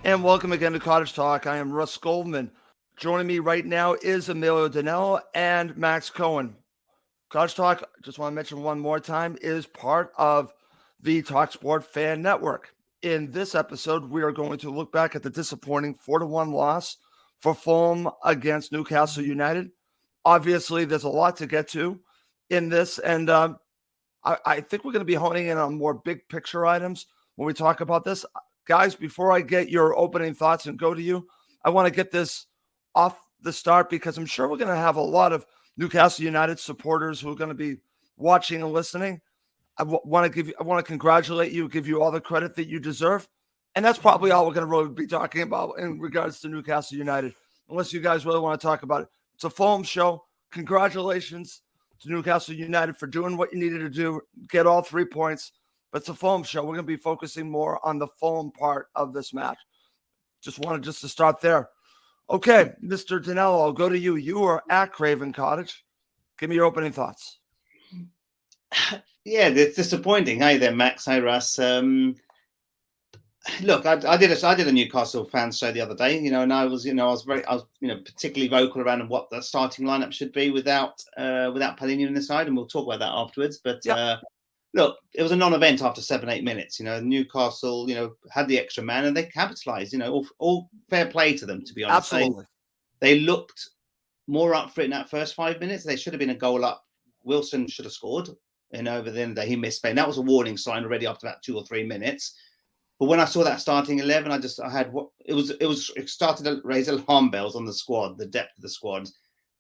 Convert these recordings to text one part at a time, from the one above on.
And welcome again to Cottage Talk. I am Russ Goldman. Joining me right now is Emilio and Max Cohen. Cottage Talk, just want to mention one more time, is part of the talkSPORT fan network. In this episode, we are going to look back at the disappointing 4-1 loss for Fulham against Newcastle United. Obviously, there's a lot to get to in this, and I think we're going to be honing in on more big picture items when we talk about this. Guys, before I get your opening thoughts and go to you, I want to get this off the start because I'm sure we're going to have a lot of Newcastle United supporters who are going to be watching and listening. I want to congratulate you, give you all the credit that you deserve. And that's probably all we're going to really be talking about in regards to Newcastle United, unless you guys really want to talk about it. It's a Fulham show. Congratulations to Newcastle United for doing what you needed to do, get all 3 points. But it's a Fulham show. We're going to be focusing more on the Fulham part of this match. Just wanted to start there. Okay, Mr. Danello, I'll go to you. You are at Craven Cottage. Give me your opening thoughts. Yeah, it's disappointing. Hi there, Max. Hi, Russ. Look, I did a Newcastle fan show the other day, and I was particularly vocal around what the starting lineup should be without Palhinha in the side, and we'll talk about that afterwards. But look, it was a non-event after 7-8 minutes. Newcastle, had the extra man and they capitalised. All fair play to them, to be honest. Absolutely. They looked more up for it in that first 5 minutes. They should have been a goal up. Wilson should have scored. Over the end of the day, he missed Spain. That was a warning sign already after about 2 or 3 minutes. But when I saw that starting 11, it started to raise alarm bells on the squad, the depth of the squad,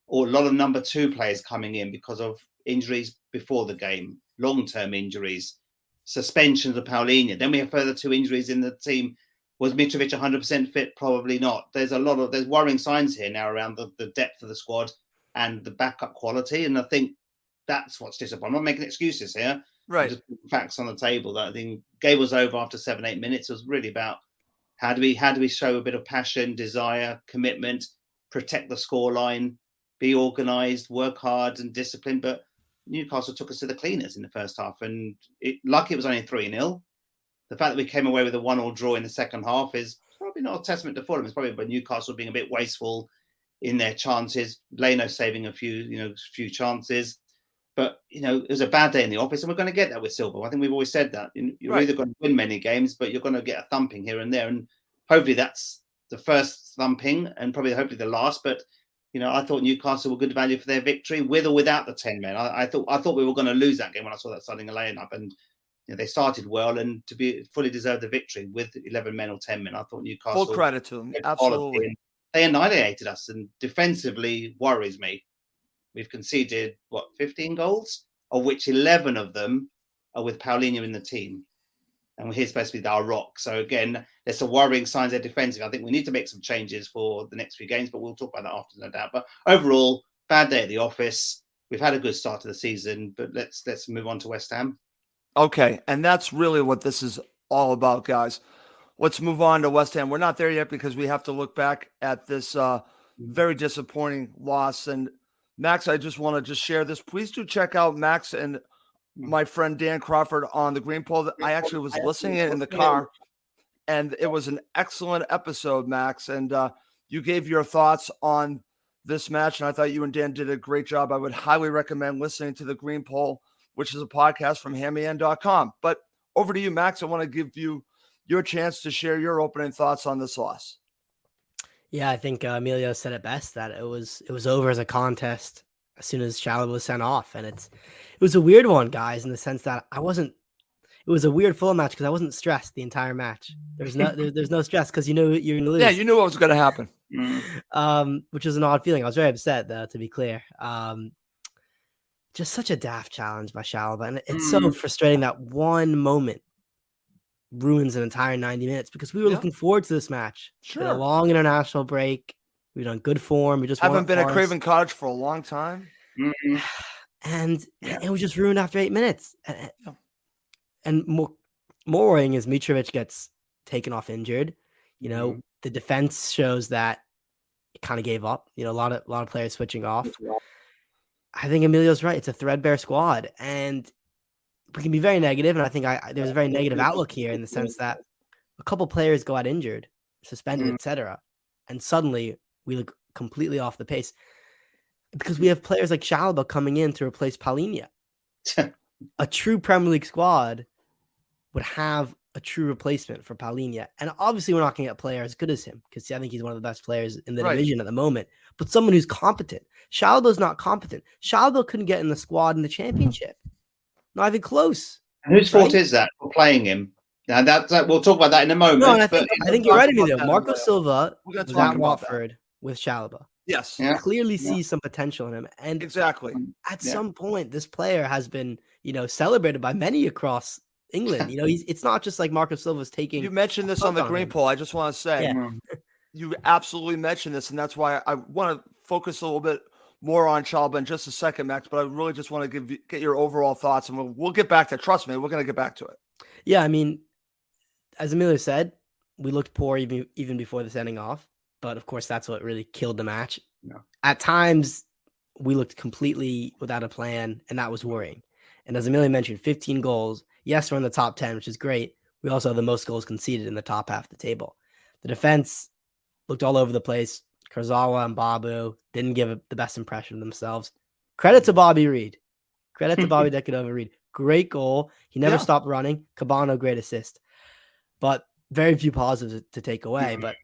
or a lot of number 2 players coming in because of injuries before the game, long-term injuries, suspensions of Palhinha. Then we have further 2 injuries in the team. Was Mitrovic 100% fit? Probably not. There's worrying signs here now around the depth of the squad and the backup quality. And I think that's what's disappointing. I'm not making excuses here. Right. Just facts on the table. That I think game was over after 7-8 minutes. It was really about how do we show a bit of passion, desire, commitment, protect the scoreline, be organised, work hard and disciplined. But Newcastle took us to the cleaners in the first half, and lucky it was only 3-0. The fact that we came away with a 1-1 draw in the second half is probably not a testament to Fulham. It's probably about Newcastle being a bit wasteful in their chances. Leno saving a few chances. But, it was a bad day in the office, and we're going to get that with Silva. I think we've always said that. You're either going to win many games, but you're going to get a thumping here and there. And hopefully that's the first thumping and hopefully the last. But, I thought Newcastle were good value for their victory with or without the 10 men. I thought we were going to lose that game when I saw that starting lineup. And they started well, and to be fully deserved the victory with 11 men or 10 men. I thought Newcastle... Full credit to them. Absolutely. They annihilated us, and defensively worries me. We've conceded, 15 goals, of which 11 of them are with Palhinha in the team. And he's supposed to be our rock. So, again, there's some worrying signs there defensively. I think we need to make some changes for the next few games, but we'll talk about that after, no doubt. But overall, bad day at the office. We've had a good start to the season, but let's move on to West Ham. Okay, and that's really what this is all about, guys. Let's move on to West Ham. We're not there yet because we have to look back at this very disappointing loss. And Max, I just want to share this. Please do check out Max and my friend Dan Crawford on the Green Poll. I actually was listening in the car, and it was an excellent episode, Max. And you gave your thoughts on this match, and I thought you and Dan did a great job. I would highly recommend listening to the Green Poll, which is a podcast from hammy.com. But over to you, Max. I want to give you your chance to share your opening thoughts on this loss. Yeah, I think Emilio said it best, that it was over as a contest as soon as Chalobah was sent off. And it was a weird one, guys, in the sense that it was a weird full match because I wasn't stressed the entire match. There's no stress because you're going to lose. Yeah, you knew what was going to happen. Which was an odd feeling. I was very upset, though, to be clear. Just such a daft challenge by Chalobah. And it's so frustrating that one moment ruins an entire 90 minutes because we were looking forward to this match. Sure. Been a long international break. We've done good form. We just haven't been at Craven Cottage for a long time. And it was just ruined after 8 minutes. And more worrying is Mitrovic gets taken off injured. The defense shows that it kind of gave up. A lot of players switching off. I think Emilio's right. It's a threadbare squad, and we can be very negative. And I think there's a very negative outlook here in the sense that a couple players go out injured. suspended, etc. And suddenly we look completely off the pace because we have players like Chalobah coming in to replace Palhinha. A true Premier League squad would have a true replacement for Palhinha. And obviously we're not going to get a player as good as him because I think he's one of the best players in the division at the moment, but someone who's competent. Chalobah's not competent. Chalobah couldn't get in the squad in the championship. Not even close. And whose fault is that for playing him? Now that we'll talk about that in a moment. No, and I think you're right, Emilio. Marco Silva was at Watford with Chalobah. Yes. Clearly sees some potential in him. And exactly. At some point, this player has been, celebrated by many across England. It's not just like Marco Silva's taking. You mentioned this on the Green Poll. I just want to say, you absolutely mentioned this, and that's why I want to focus a little bit more on Chalobah in just a second, Max. But I really just want to get your overall thoughts, and we'll get back to it. Trust me, we're going to get back to it. Yeah, I mean, as Emilio said, we looked poor even before the sending off. But of course, that's what really killed the match. Yeah. At times, we looked completely without a plan, and that was worrying. And as Emilio mentioned, 15 goals. Yes, we're in the top 10, which is great. We also have the most goals conceded in the top half of the table. The defense looked all over the place. Kurzawa and Babu didn't give the best impression of themselves. Credit to Bobby Reed. Credit to Bobby Decadova-Reed. Great goal. He never stopped running. Cabano, great assist. But very few positives to take away. But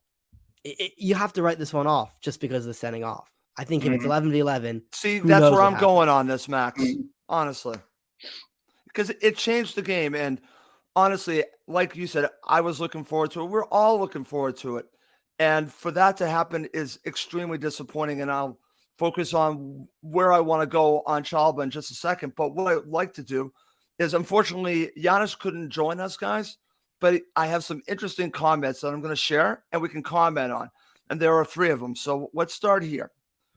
you have to write this one off just because of the sending off. I think if it's 11v11. See, that's where I'm going on this, Max. Honestly. Because it changed the game. And honestly, like you said, I was looking forward to it. We're all looking forward to it. And for that to happen is extremely disappointing. And I'll focus on where I want to go on Chalobah in just a second. But what I'd like to do is, unfortunately, Giannis couldn't join us, guys. But I have some interesting comments that I'm going to share and we can comment on. And there are 3 of them. So let's start here.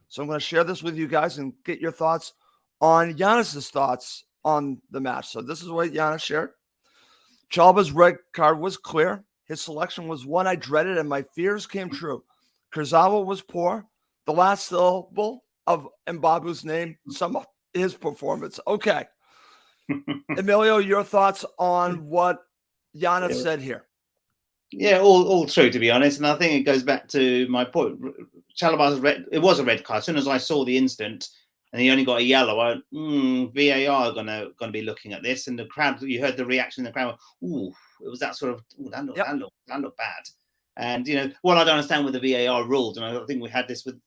So I'm going to share this with you guys and get your thoughts on Giannis's thoughts on the match. So this is what Giannis shared. Chalobah's red card was clear. His selection was one I dreaded and my fears came true. Kurzawa was poor. The last syllable of Mbabu's name summed up his performance. Okay. Emilio, your thoughts on what Giannis said here? Yeah, all true, to be honest. And I think it goes back to my point. Chalobah's it was a red card. As soon as I saw the incident and he only got a yellow, I went, VAR are gonna be looking at this. And the crowd, you heard the reaction in the crowd. Ooh, it was that sort of, that looked bad. And what I don't understand with the VAR rules, and I think we had this with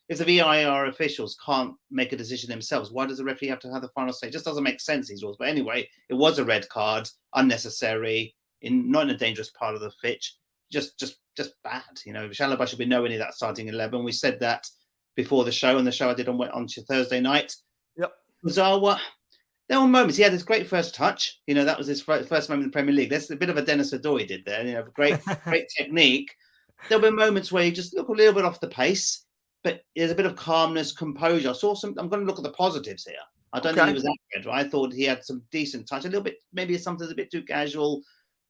if the VAR officials can't make a decision themselves, why does the referee have to have the final say? It just doesn't make sense, these rules. But anyway, it was a red card, unnecessary, not in a dangerous part of the pitch, just bad. Chalobah should be nowhere near that starting 11. We said that before the show, and the show I did on Thursday night. Yep. Kurzawa, there were moments. He had this great first touch. That was his first moment in the Premier League. That's a bit of a Dennis Adoy did there. Great technique. There'll be moments where you just look a little bit off the pace, but there's a bit of calmness, composure. I'm going to look at the positives here. I don't think he was that good. I thought he had some decent touch. A little bit, maybe something's a bit too casual,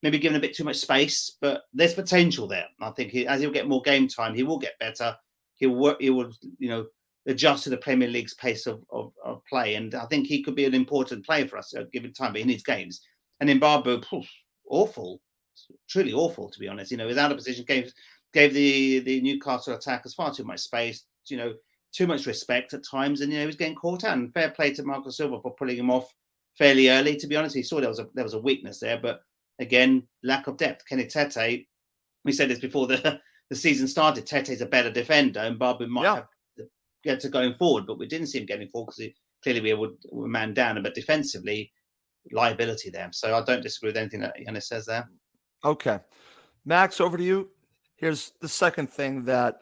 maybe given a bit too much space, but there's potential there. I think as he'll get more game time, he will get better. He'll work. He will, adjust to the Premier League's pace of play. And I think he could be an important player for us at a given time, but he needs games. And in Babu, awful, truly awful, to be honest. His out of position gave the Newcastle attackers far too much space, too much respect at times. And, he was getting caught out. And fair play to Marco Silva for pulling him off fairly early, to be honest. He saw there was a weakness there. But again, lack of depth. Kenny Tete, we said this before the season started, Tete's a better defender and Babu might have get to going forward, but we didn't see him getting forward because clearly we were man down, but defensively, liability there. So I don't disagree with anything that Giannis says there. Okay. Max, over to you. Here's the second thing that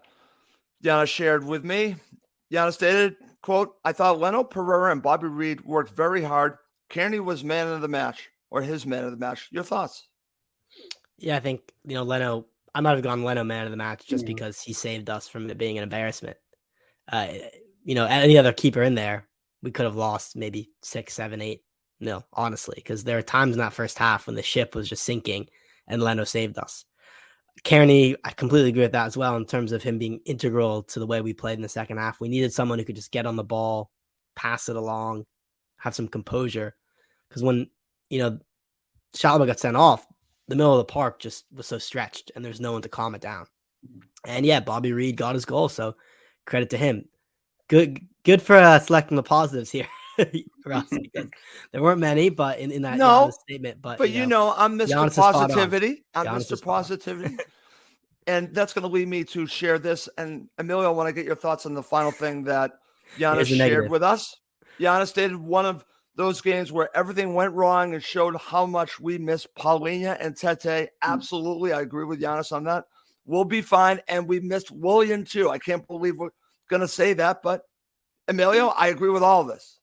Giannis shared with me. Giannis stated, quote, I thought Leno, Pereira, and Bobby Reed worked very hard. Kearney was man of the match, or his man of the match. Your thoughts? Yeah, I think, Leno, I might have gone Leno man of the match just because he saved us from it being an embarrassment. Any other keeper in there, we could have lost maybe 6, 7, 8 nil, honestly, because there are times in that first half when the ship was just sinking and Leno saved us. Kearney, I completely agree with that as well in terms of him being integral to the way we played in the second half. We needed someone who could just get on the ball, pass it along, have some composure. Because when, Chalobah got sent off, the middle of the park just was so stretched, and there's no one to calm it down. And yeah, Bobby Reed got his goal, so credit to him. Good for selecting the positives here, Russ, because there weren't many, but in that No, Giannis statement. But I'm Mr. Giannis is spot on. Positivity. I'm Giannis is Mr. spot on. Positivity. And that's going to lead me to share this. And Emilio, I want to get your thoughts on the final thing that Giannis Here's the shared negative. with us. Giannis stated one of those games where everything went wrong and showed how much we miss Paulinho and Tete. Absolutely. I agree with Giannis on that. We'll be fine. And we missed William too. I can't believe we're going to say that, but Emilio, I agree with all of this.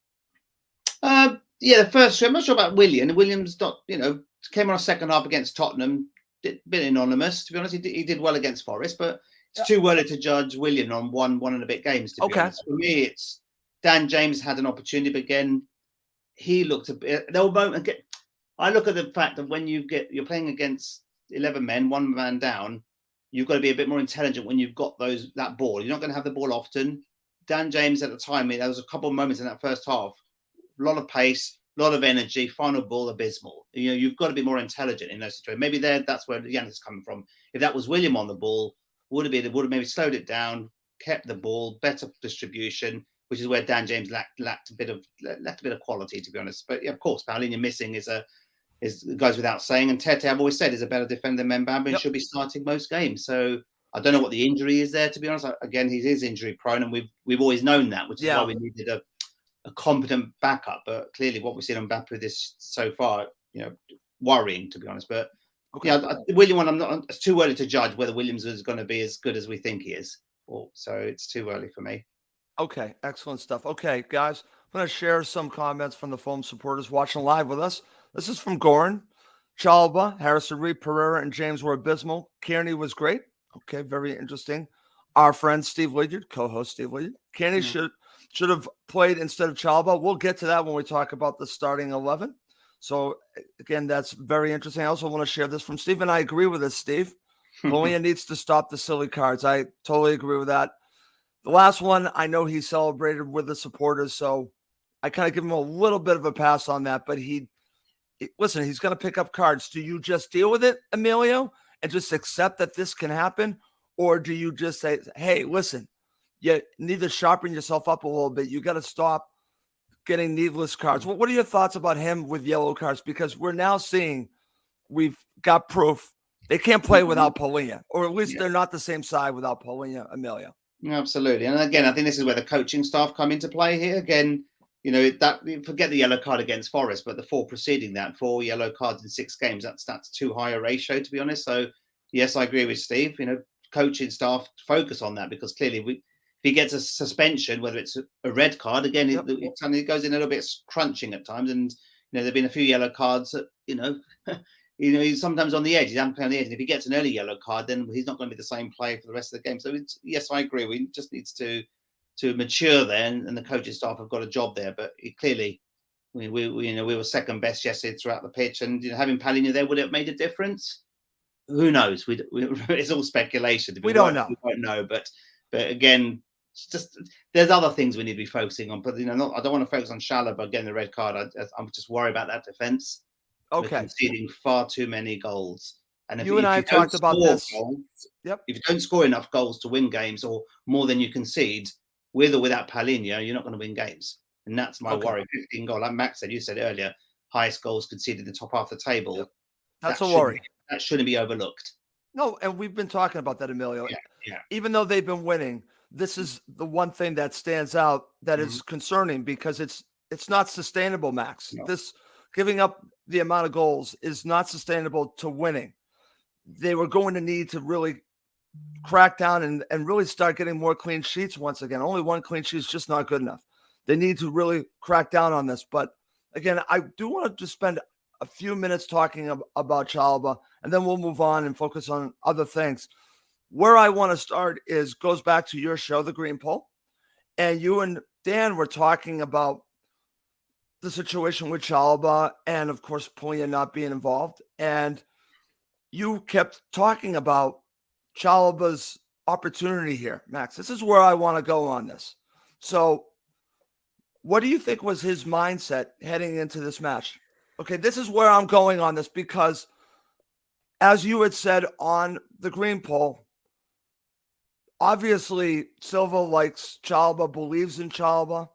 The first two, I'm not sure about William. Williams not, came on a second half against Tottenham, bit anonymous. To be honest, he did well against Forest, but it's too early to judge William on one and a bit games. To be honest, for me, it's Dan James had an opportunity, but again, he looked a bit. There were moments. I look at the fact that when you're playing against 11 men, one man down, you've got to be a bit more intelligent when you've got that ball. You're not going to have the ball often. Dan James at the time, there was a couple of moments in that first half, a lot of pace, a lot of energy, final ball abysmal. You've got to be more intelligent in those situations. Maybe that's where Giannis is coming from. If that was William on the ball, would have maybe slowed it down, kept the ball, better distribution, which is where Dan James lacked a bit of quality, to be honest. But yeah, of course, Paulinho missing goes without saying. And Tete, I've always said, is a better defender than Mbamba and should be starting most games. So I don't know what the injury is there, to be honest. Again, he is injury prone, and we've always known that, which is why we needed a competent backup. But clearly, what we've seen on Mbappe this so far, worrying, to be honest. But William, it's too early to judge whether Williams is going to be as good as we think he is. So it's too early for me. Okay, excellent stuff. Okay, guys, I'm going to share some comments from the Fulham supporters watching live with us. This is from Goran. Chalba, Harrison Reed, Pereira, and James were abysmal. Kearney was great. Okay, very interesting. Our friend Steve Lydiard, co-host Steve Lydiard. Kearney should have played instead of Chalba. We'll get to that when we talk about the starting 11. So, again, that's very interesting. I also want to share this from Steve, and I agree with this, Steve. Paulinho needs to stop the silly cards. I totally agree with that. The last one, I know he celebrated with the supporters, so I kind of give him a little bit of a pass on that. But listen, he's going to pick up cards. Do you just deal with it, Emilio, and just accept that this can happen? Or do you just say, hey, listen, you need to sharpen yourself up a little bit. You got to stop getting needless cards. What are your thoughts about him with yellow cards? Because we're now seeing we've got proof they can't play without Paulinho, or at least they're not the same side without Paulinho, Emilio. Absolutely. And again, I think this is where the coaching staff come into play here. Again, forget the yellow card against Forest, but the 4 preceding that, 4 yellow cards in 6 games, that's too high a ratio, to be honest. So, yes, I agree with Steve. Coaching staff focus on that, because clearly if he gets a suspension, whether it's a red card, again, it goes in a little bit crunching at times. And, there have been a few yellow cards that, he's sometimes on the edge. He's on the edge. And if he gets an early yellow card, then he's not going to be the same player for the rest of the game. So, yes, I agree. We just needs to mature there, and the coaching staff have got a job there. But clearly, we were second best yesterday throughout the pitch, and having Paulinho there, would it have made a difference? Who knows? It's all speculation. We don't know. We don't know. But again, just there's other things we need to be focusing on. But I don't want to focus on Chalobah getting the red card. I'm just worried about that defense. Okay, we're conceding far too many goals. And if you and I talked about this. If you don't score enough goals to win games, or more than you concede, with or without Paulinho, you're not going to win games. And that's my worry. 15 goals, like Max said, you said earlier, highest goals conceded in the top half of the table. Yep. That's a worry. That shouldn't be overlooked. No, and we've been talking about that, Emilio. Yeah. Even though they've been winning, this is the one thing that stands out that is concerning, because it's not sustainable, Max. No. This giving up the amount of goals is not sustainable to winning. They were going to need to really crack down and really start getting more clean sheets once again. Only 1 clean sheet is just not good enough. They need to really crack down on this. But again, I do want to just spend a few minutes talking about Chalobah, and then we'll move on and focus on other things. Where I want to start goes back to your show, The Green Pole. And you and Dan were talking about the situation with Chalobah and, of course, Paulinho not being involved. And you kept talking about Chalobah's opportunity here, Max. This is where I want to go on this. So what do you think was his mindset heading into this match? Okay, this is where I'm going on this, because as you had said on the green poll, obviously Silva likes Chalobah, believes in Chalobah,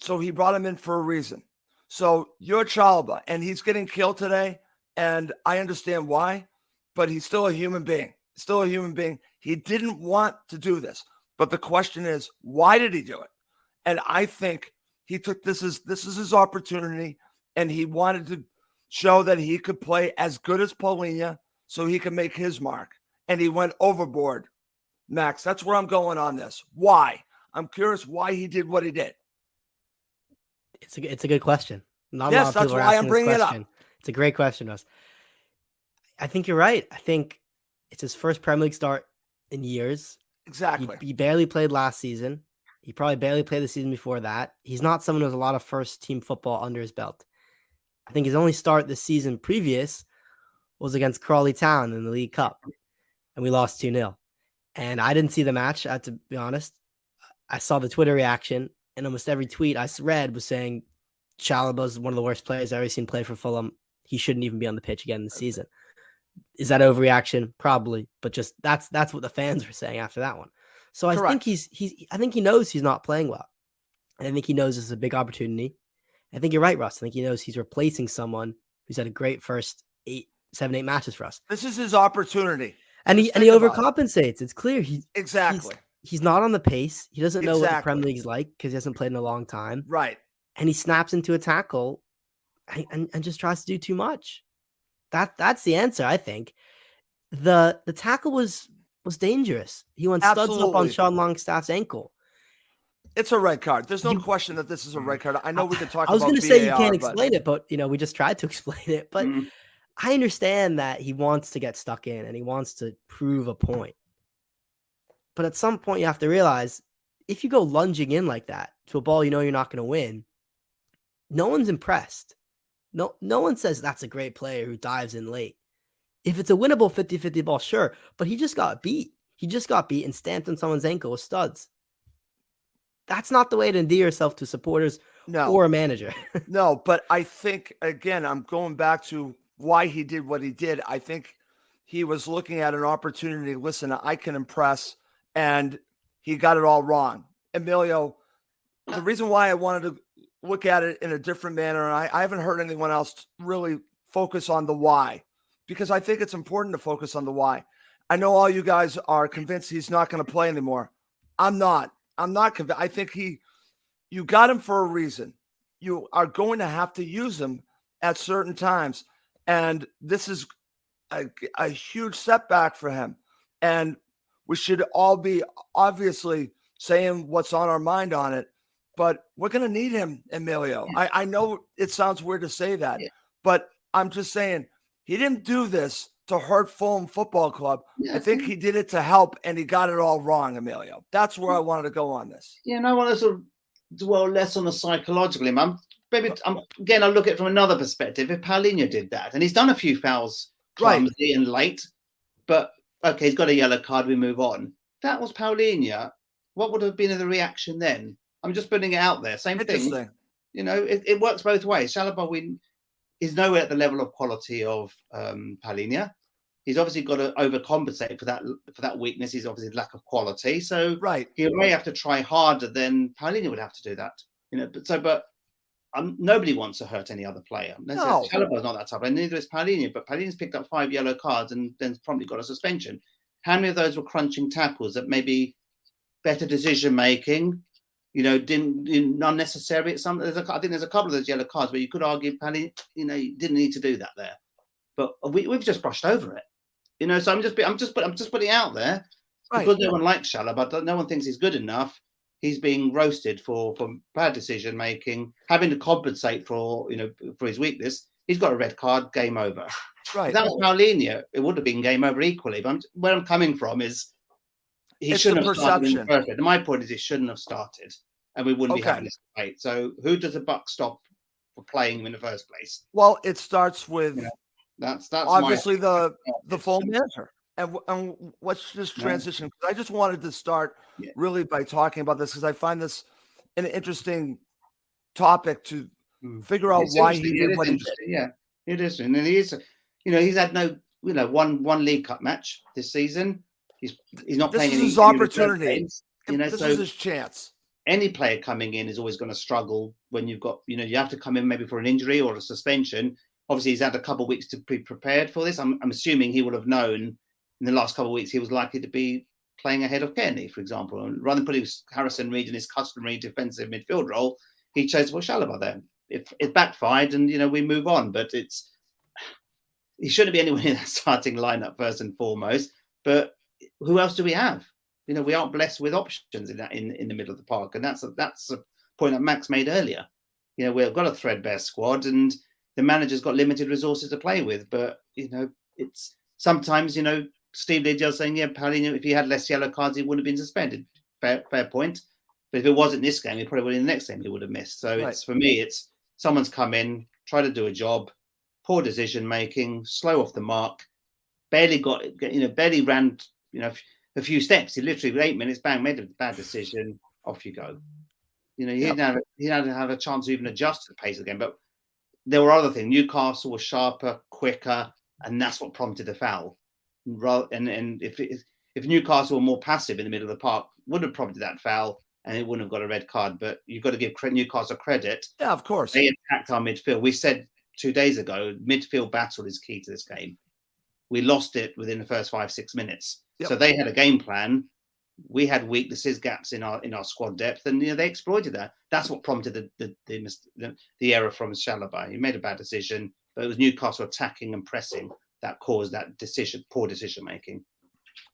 so he brought him in for a reason. So you're Chalobah, and he's getting killed today, and I understand why, but he's still a human being. Still a human being. He didn't want to do this, but the question is, why did he do it? And I think he took this is his opportunity, and he wanted to show that he could play as good as Paulinho so he could make his mark. And he went overboard. Max, that's where I'm going on this. Why? I'm curious why he did what he did. It's a good question. Not Yes, a lot of that's people are why I'm asking this bringing it up. question. It's a great question, Russ. I think you're right. I think it's his first Premier League start in years. Exactly. He barely played last season. He probably barely played the season before that. He's not someone who has a lot of first-team football under his belt. I think his only start this season previous was against Crawley Town in the League Cup, and we lost 2-0. And I didn't see the match, I have to be honest. I saw the Twitter reaction, and almost every tweet I read was saying Chalobah's one of the worst players I've ever seen play for Fulham. He shouldn't even be on the pitch again this season. Is that overreaction? Probably, but just that's what the fans were saying after that one. So Correct. I think he knows he's not playing well. And I think he knows this is a big opportunity. I think you're right, Russ. I think he knows he's replacing someone who's had a great first 7-8 matches for us. This is his opportunity. And he overcompensates. It's clear he's not on the pace. He doesn't know what the Premier League's like because he hasn't played in a long time. Right. And he snaps into a tackle and just tries to do too much. That's the answer, I think. The tackle was dangerous. He went studs up on Sean Longstaff's ankle. It's a red card. There's no question that this is a red card. I know we could talk about I was going to VAR, say you can't explain it, but we just tried to explain it. But I understand that he wants to get stuck in and he wants to prove a point. But at some point you have to realize if you go lunging in like that to a ball you know you're not going to win, no one's impressed. No one says that's a great player who dives in late. If it's a winnable 50-50 ball, sure. But he just got beat. He just got beat and stamped on someone's ankle with studs. That's not the way to endear yourself to supporters or a manager. No, but I think, again, I'm going back to why he did what he did. I think he was looking at an opportunity. Listen, I can impress, and he got it all wrong. Emilio, the reason why I wanted to look at it in a different manner, and I haven't heard anyone else really focus on the why, because I think it's important to focus on the why. I know all you guys are convinced he's not going to play anymore. I'm not convinced. I think you got him for a reason. You are going to have to use him at certain times. And this is a huge setback for him. And we should all be obviously saying what's on our mind on it. But we're going to need him, Emilio. Yeah. I know it sounds weird to say that, but I'm just saying he didn't do this to hurt Fulham Football Club. Yeah. I think he did it to help, and he got it all wrong, Emilio. That's where I wanted to go on this. Yeah, and I want to sort of dwell less on the psychological. Again, I look at it from another perspective. If Paulinho did that, and he's done a few fouls clumsy and late, but okay, he's got a yellow card, we move on. If that was Paulinho, what would have been the reaction then? I'm just putting it out there. Same thing. You know, it works both ways. Chalobah is nowhere at the level of quality of Paulinho. He's obviously got to overcompensate for that weakness. He's obviously lack of quality. So he may have to try harder than Paulinho would have to do that. You know, but nobody wants to hurt any other player. No. Chalobah's not that type, and neither is Paulinho. But Paulinho's picked up 5 yellow cards and then promptly got a suspension. How many of those were crunching tackles that maybe better decision making? You know, didn't unnecessary. I think there's a couple of those yellow cards where you could argue Paulinho, you know, you didn't need to do that there, but we've just brushed over it. You know, so I'm just putting it out there because no one likes Chalobah. No one thinks he's good enough. He's being roasted for bad decision making, having to compensate for his weakness. He's got a red card. Game over. Right. If that was Paulinho, it would have been game over equally. But where I'm coming from is he shouldn't have started in the first place. My point is he shouldn't have started, and we wouldn't be having this debate. So who does the buck stop for playing him in the first place? Well, it starts with that's obviously the full manager. And let's just transition, because I just wanted to start really by talking about this, because I find this an interesting topic to figure out why he did what he did. Yeah, it is, and he is. You know, he's had no one League Cup match this season. He's not This playing is any his reserve opportunity. games, This is his chance. Any player coming in is always going to struggle when you've got, you have to come in maybe for an injury or a suspension. Obviously, he's had a couple of weeks to be prepared for this. I'm assuming he will have known in the last couple of weeks he was likely to be playing ahead of Kearney, for example. And rather than putting Harrison Reed in his customary defensive midfield role, he chose to put Chalobah there. It backfired, and we move on. But he shouldn't be anywhere in that starting lineup first and foremost. But who else do we have? We aren't blessed with options in the middle of the park, and that's a point that Max made earlier. We've got a threadbare squad, and the manager's got limited resources to play with. But it's sometimes Steve Lidger saying, yeah, Paulinho, if he had less yellow cards, he wouldn't have been suspended. Fair point. But if it wasn't this game, he probably would have in the next game he would have missed. So right. For me, it's someone's come in, try to do a job, poor decision making, slow off the mark, barely ran, a few steps. He literally, with 8 minutes, bang, made a bad decision. Off you go. He didn't have a chance to even adjust to the pace of the game. But there were other things. Newcastle was sharper, quicker, and that's what prompted the foul. And if Newcastle were more passive in the middle of the park, would have prompted that foul, and it wouldn't have got a red card. But you've got to give Newcastle credit. Yeah, of course. They attacked our midfield. We said 2 days ago, midfield battle is key to this game. We lost it within the first 5-6 minutes. Yep. So they had a game plan. We had weaknesses, gaps in our squad depth, and they exploited that. That's what prompted the error from Chalobah. He made a bad decision, but it was Newcastle attacking and pressing that caused that poor decision making.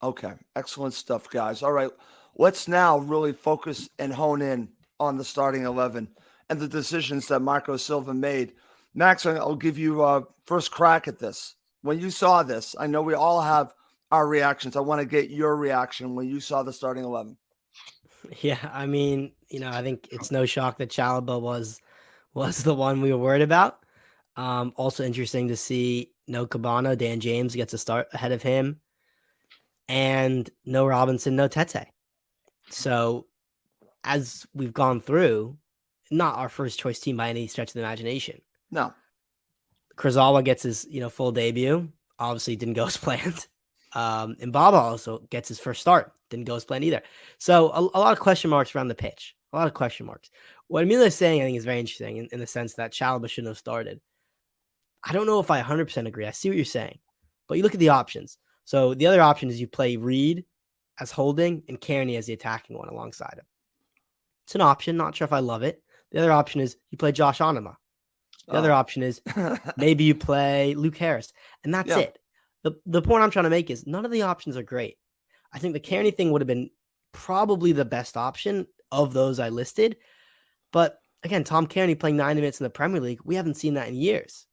Okay, excellent stuff, guys. All right, let's now really focus and hone in on the starting 11 and the decisions that Marco Silva made. Max, I'll give you first crack at this. When you saw this, I know we all have our reactions. I want to get your reaction when you saw the starting 11. Yeah, I mean, I think it's no shock that Chalobah was the one we were worried about. Also interesting to see no Cabana, Dan James gets a start ahead of him, and no Robinson, no Tete. So as we've gone through, not our first choice team by any stretch of the imagination. No. Kurzawa gets his, full debut. Obviously didn't go as planned. And Baba also gets his first start. Didn't go as planned either. So a lot of question marks around the pitch. A lot of question marks. What Emilio is saying, I think, is very interesting in the sense that Chalobah shouldn't have started. I don't know if I 100% agree. I see what you're saying. But you look at the options. So the other option is you play Reed as holding and Kearney as the attacking one alongside him. It's an option. Not sure if I love it. The other option is you play Josh Onuma. The other option is maybe you play Luke Harris. And that's it. The point I'm trying to make is none of the options are great. I think the Kearney thing would have been probably the best option of those I listed. But again, Tom Kearney playing 90 minutes in the Premier League, we haven't seen that in years.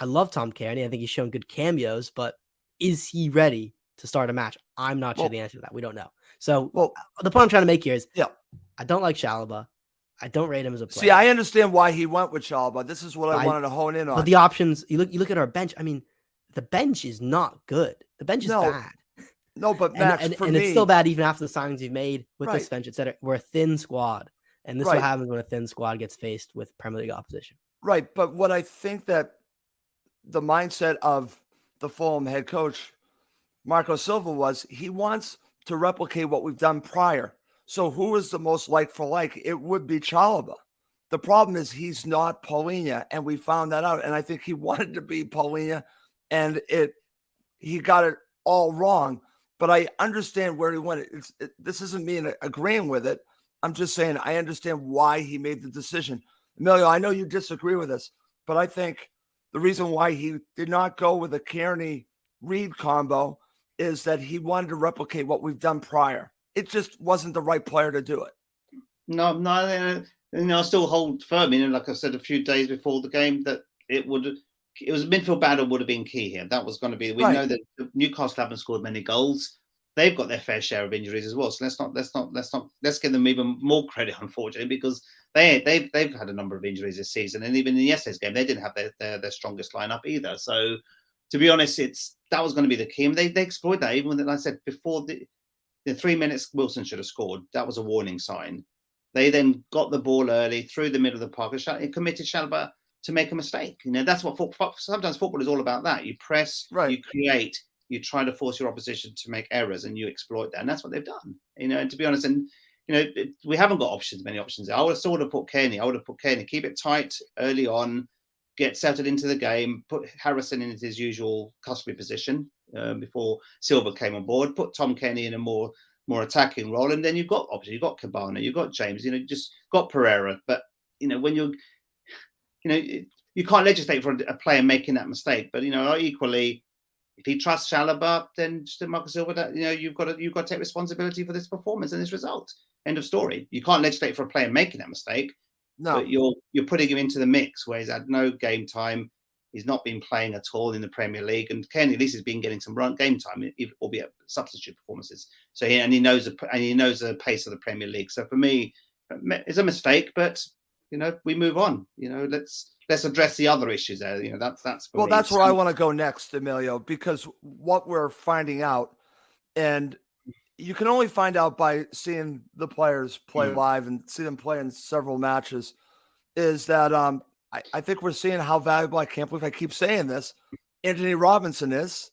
I love Tom Kearney. I think he's shown good cameos, but is he ready to start a match? I'm not sure the answer to that. We don't know. So the point I'm trying to make here is I don't like Chalobah. I don't rate him as a player. See, I understand why he went with Chalobah. This is what I wanted to hone in on. But the options, you look at our bench. I mean, the bench is not good. The bench is bad. No, but Max, and it's still bad even after the signings you've made with this bench, etc. We're a thin squad, and this is what happens when a thin squad gets faced with Premier League opposition. Right, but what I think that the mindset of the Fulham head coach Marco Silva was, he wants to replicate what we've done prior. So who is the most like for like? It would be Chalobah. The problem is he's not Paulinho, and we found that out. And I think he wanted to be Paulinho, and he got it all wrong. But I understand where he went. This isn't me agreeing with it. I'm just saying I understand why he made the decision. Emilio, I know you disagree with us, but I think the reason why he did not go with a Kearney-Reed combo is that he wanted to replicate what we've done prior. It just wasn't the right player to do it. No, I still hold firm. Like I said a few days before the game, that it was midfield battle would have been key here. That was going to be. We know that Newcastle haven't scored many goals. They've got their fair share of injuries as well. So let's give them even more credit, unfortunately, because they've had a number of injuries this season, and even in yesterday's game, they didn't have their strongest lineup either. So, to be honest, that was going to be the key. And they exploited that. Even when, like I said before, the 3 minutes Wilson should have scored. That was a warning sign. They then got the ball early through the middle of the park. It committed Chalobah to make a mistake. That's what sometimes football is all about. That you press, you create, you try to force your opposition to make errors, and you exploit that. And that's what they've done. And to be honest, we haven't got many options. I would have sort of put Kearney. Keep it tight early on, get settled into the game, put Harrison in his usual customary position before Silva came on board, put Tom Kearney in a more attacking role, and then you've got Cabana, you've got James, just got Pereira. But when you can't legislate for a player making that mistake. But equally, if he trusts Chalobah, then Marco Silva, you've got to take responsibility for this performance and this result. End of story. You can't legislate for a player making that mistake. No. But you're putting him into the mix where he's had no game time. He's not been playing at all in the Premier League, and Kenny at least has been getting some game time, albeit substitute performances. So he knows the pace of the Premier League. So for me, it's a mistake, but we move on. Let's address the other issues there. That's for me. That's where I want to go next, Emilio, because what we're finding out, and you can only find out by seeing the players play live and see them play in several matches, is that I think we're seeing how valuable, I can't believe I keep saying this, Anthony Robinson is.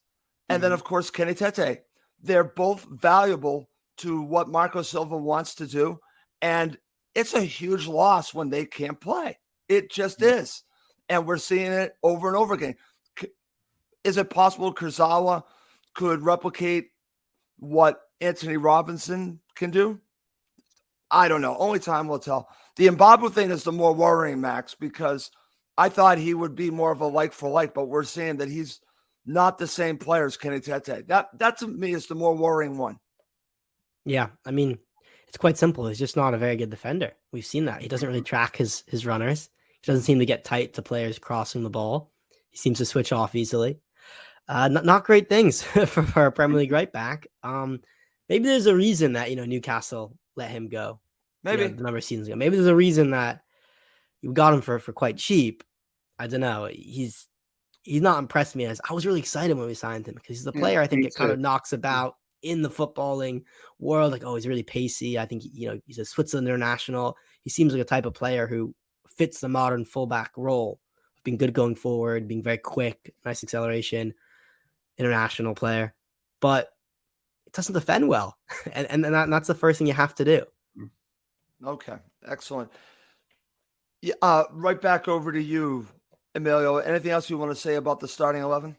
And then, of course, Kenny Tete. They're both valuable to what Marco Silva wants to do. And it's a huge loss when they can't play. It just is. And we're seeing it over and over again. Is it possible Kurzawa could replicate what Anthony Robinson can do? I don't know. Only time will tell. The Mbabu thing is the more worrying, Max, because I thought he would be more of a like for like, but we're seeing that he's not the same player as Kenny Tete. That to me is the more worrying one. Yeah, I mean, it's quite simple. He's just not a very good defender. We've seen that. He doesn't really track his runners. He doesn't seem to get tight to players crossing the ball. He seems to switch off easily. Not great things for a Premier League right back. Maybe there's a reason that Newcastle let him go. Maybe the number of seasons ago. Maybe there's a reason that you got him for quite cheap. I don't know. He's not impressed me as I was really excited when we signed him because he's a player I think it kind of knocks about in the footballing world. Like, oh, he's really pacey. I think he's a Switzerland international. He seems like a type of player who fits the modern fullback role, being good going forward, being very quick, nice acceleration, international player. But it doesn't defend well. and that's the first thing you have to do. Okay, excellent. Yeah, right back over to you, Emilio. Anything else you want to say about the starting 11?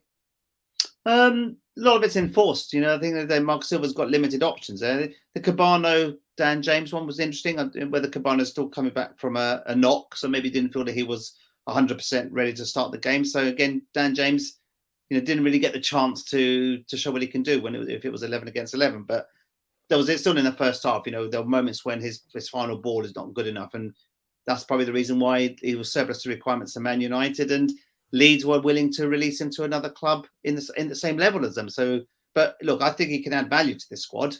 A lot of it's enforced. I think that Mark Silva's got limited options there. The Cabano, Dan James one was interesting. Whether Cabano's still coming back from a knock, so maybe didn't feel that he was 100% ready to start the game. So again, Dan James, didn't really get the chance to show what he can do if it was 11 against 11. But it's still in the first half. There were moments when his final ball is not good enough, and that's probably the reason why he was surplus to requirements to Man United, and Leeds were willing to release him to another club in the same level as them. So, but look, I think he can add value to this squad,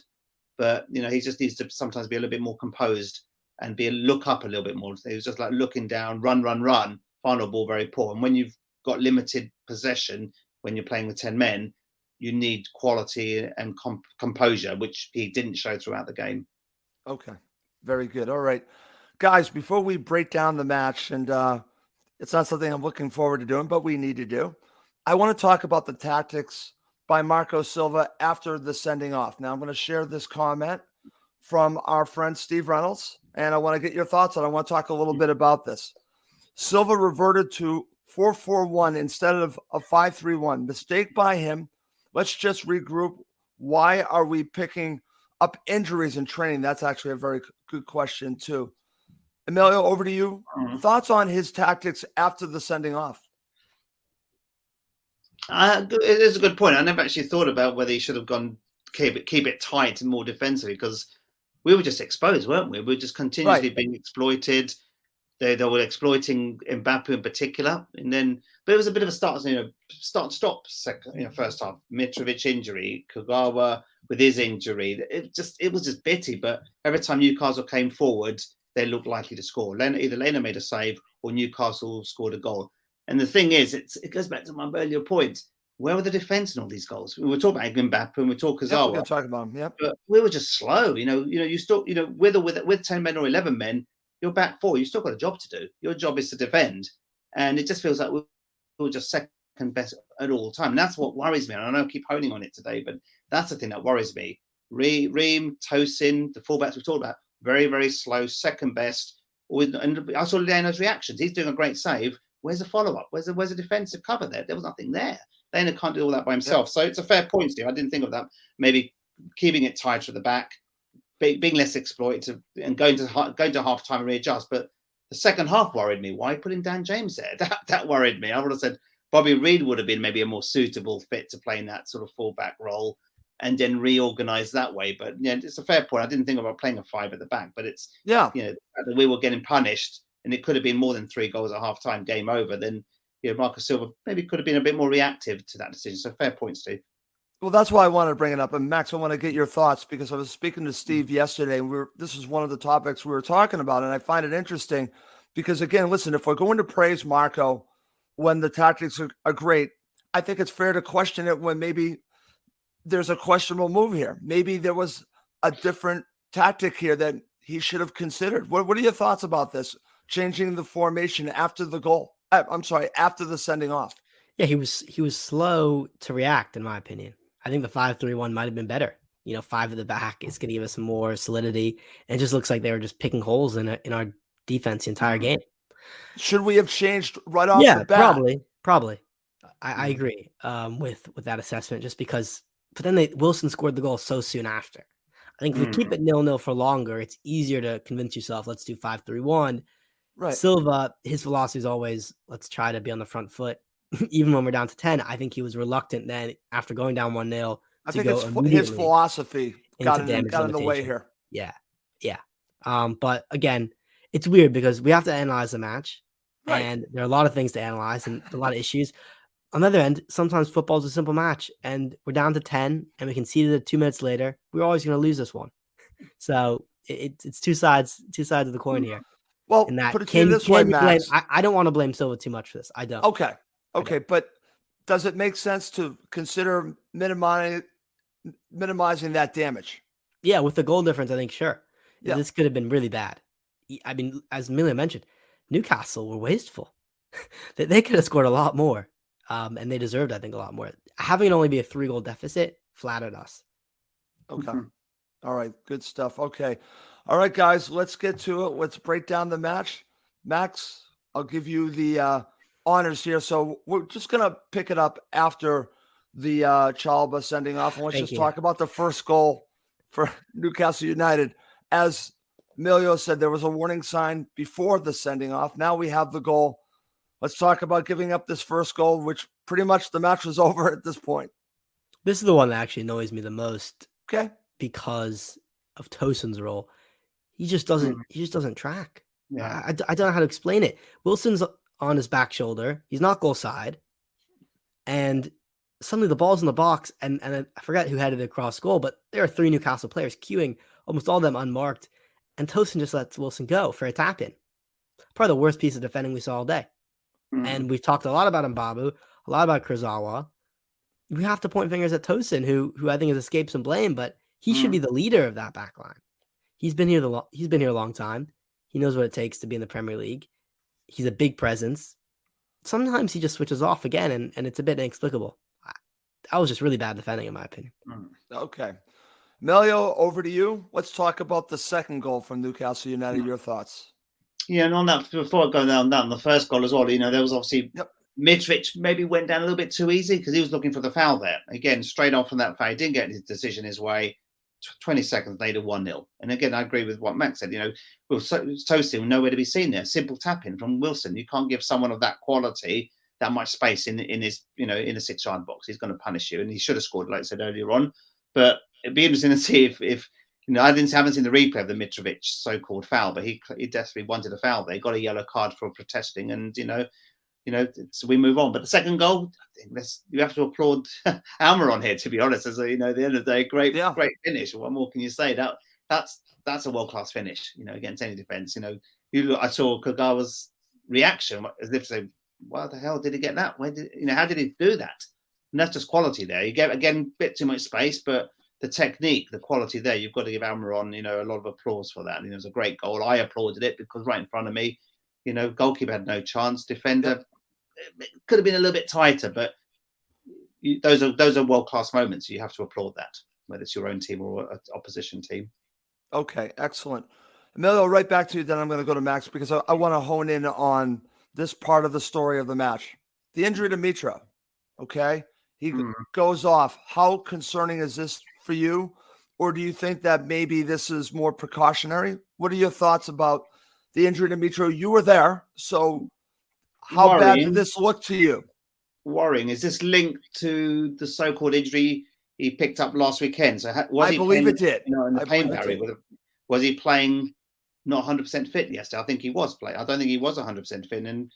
but he just needs to sometimes be a little bit more composed and look up a little bit more. He was just like looking down, run, final ball very poor. And when you've got limited possession, when you're playing with 10 men, you need quality and composure, which he didn't show throughout the game. Okay, very good. All right, guys, before we break down the match, and it's not something I'm looking forward to doing, but we need to do, I want to talk about the tactics by Marco Silva after the sending off. Now, I'm going to share this comment from our friend Steve Reynolds, and I want to get your thoughts on it. I want to talk a little bit about this. Silva reverted to 4-4-1 instead of a 5-3-1. Mistake by him. Let's just regroup. Why are we picking up injuries in training? That's actually a very good question, too. Emilio, over to you. Thoughts on his tactics after the sending off? It is a good point. I never actually thought about whether he should have gone keep it tight and more defensively, because we were just exposed, weren't we? We were just continuously being exploited. They were exploiting Mbappe in particular, but it was a bit of a start stop second, first half. Mitrovic injury, Kagawa with his injury, it was just bitty. But every time Newcastle came forward, they looked likely to score. Either Lena made a save or Newcastle scored a goal. And the thing is, it goes back to my earlier point. Where were the defence in all these goals? We were talking about Mbappe and we talk Kagawa. Yeah, we're going to talk about him. Yeah, but we were just slow. You still, with 10 men or 11 men, you're back four. You still got a job to do. Your job is to defend, and it just feels like we're just second best at all time. And that's what worries me. And I know I keep honing on it today, but that's the thing that worries me. Ream, Tosin, the fullbacks we talked about, very, very slow, second best. And I saw Leno's reactions. He's doing a great save. Where's the follow-up? Where's the defensive cover there? There was nothing there. Leno can't do all that by himself. So it's a fair point, Steve. I didn't think of that. Maybe keeping it tighter at the back, being less exploited, and going to half-time and readjust. But the second half worried me. Why putting Dan James there? That worried me. I would have said Bobby Reid would have been maybe a more suitable fit to play in that sort of fullback role and then reorganize that way. But yeah, it's a fair point. I didn't think about playing a 5 at the back, but it's, we were getting punished and it could have been more than 3 goals at half time, game over. Then, Marcus Silva maybe could have been a bit more reactive to that decision. So fair point, Steve. Well, that's why I wanted to bring it up. And Max, I want to get your thoughts because I was speaking to Steve yesterday and this is one of the topics we were talking about. And I find it interesting because, again, listen, if we're going to praise Marco when the tactics are great, I think it's fair to question it when maybe there's a questionable move here. Maybe there was a different tactic here that he should have considered. What are your thoughts about this? Changing the formation after the goal. After the sending off. Yeah, he was slow to react, in my opinion. I think the 5-3-1 might have been better. 5 at the back is going to give us some more solidity. And it just looks like they were just picking holes in our defense the entire game. Should we have changed right off the bat? Probably. I agree with that assessment just because. But then Wilson scored the goal so soon after. I think if we keep it 0-0 for longer, it's easier to convince yourself, let's do 5-3-1. Right. Silva, his philosophy is always, let's try to be on the front foot. Even when we're down to 10, I think he was reluctant then after going down 1-0. I think it's his philosophy got in the way here. Yeah. But again, it's weird because we have to analyze the match. Right. And there are a lot of things to analyze and a lot of issues. On the other end, sometimes football is a simple match and we're down to 10 and we conceded it 2 minutes later. We're always going to lose this one. So it's two sides of the coin here. Well, put it this way, Max. I don't want to blame Silva too much for this. I don't. Okay. But does it make sense to consider minimizing that damage? Yeah, with the goal difference, I think sure. Yeah. This could have been really bad. I mean, as Emilio mentioned, Newcastle were wasteful. They could have scored a lot more. And they deserved, I think, a lot more. Having it only be a 3-goal deficit flattered us. Okay. All right. Good stuff. Okay. All right, guys, let's get to it. Let's break down the match. Max, I'll give you the honors here. So we're just going to pick it up after the Chalba sending off. And let's talk about the first goal for Newcastle United. As Emilio said, there was a warning sign before the sending off. Now we have the goal. Let's talk about giving up this first goal, which pretty much the match was over at this point. This is the one that actually annoys me the most. Okay. Because of Tosin's role. He just doesn't track. Yeah. I don't know how to explain it. Wilson's on his back shoulder. He's not goal side. And suddenly the ball's in the box. And I forget who headed it across goal, but there are 3 Newcastle players queuing, almost all of them unmarked. And Tosin just lets Wilson go for a tap in. Probably the worst piece of defending we saw all day. And we've talked a lot about Mbabu, a lot about Kurzawa. We have to point fingers at Tosin, who I think has escaped some blame, but he should be the leader of that back line. He's been here a long time. He knows what it takes to be in the Premier League. He's a big presence. Sometimes he just switches off again, and it's a bit inexplicable. That was just really bad defending, in my opinion. Okay. Emilio, over to you. Let's talk about the second goal from Newcastle United. Your thoughts? Yeah, and on that, before I go down the first goal as well, there was obviously Mitrovic maybe went down a little bit too easy because he was looking for the foul there. Again, straight off from that foul, he didn't get his decision his way. 20 seconds later, 1-0. And again, I agree with what Max said. Tosin, nowhere to be seen there. Simple tap-in from Wilson. You can't give someone of that quality that much space in his, in a 6-yard box. He's going to punish you. And he should have scored, like I said earlier on. But it'd be interesting to see if I haven't seen the replay of the Mitrovic so-called foul, but he desperately wanted a foul there. He got a yellow card for protesting, and so we move on. But the second goal, I think you have to applaud Almiron here, to be honest. As at the end of the day, great finish. What more can you say? That's a world-class finish. Against any defense. I saw Kagawa's reaction as if to say, "Why the hell did he get that? How did he do that?" And that's just quality there. You get again a bit too much space, but the technique, the quality there, you've got to give Almiron, a lot of applause for that. It was a great goal. I applauded it because right in front of me, Goalkeeper had no chance. Defender it could have been a little bit tighter, but those are world-class moments. You have to applaud that, whether it's your own team or an opposition team. Okay, excellent. Emilio, right back to you. Then I'm going to go to Max because I want to hone in on this part of the story of the match. The injury to Mitra. Okay, he goes off. How concerning is this for you? Or do you think that maybe this is more precautionary? What are your thoughts about the injury to Mitra? You were there, so how bad did this look to you? Worrying. Is this linked to the so-called injury he picked up last weekend? So I believe it did. In the pain barrier, was he playing not 100% fit yesterday? I think he was playing. I don't think he was 100% fit. And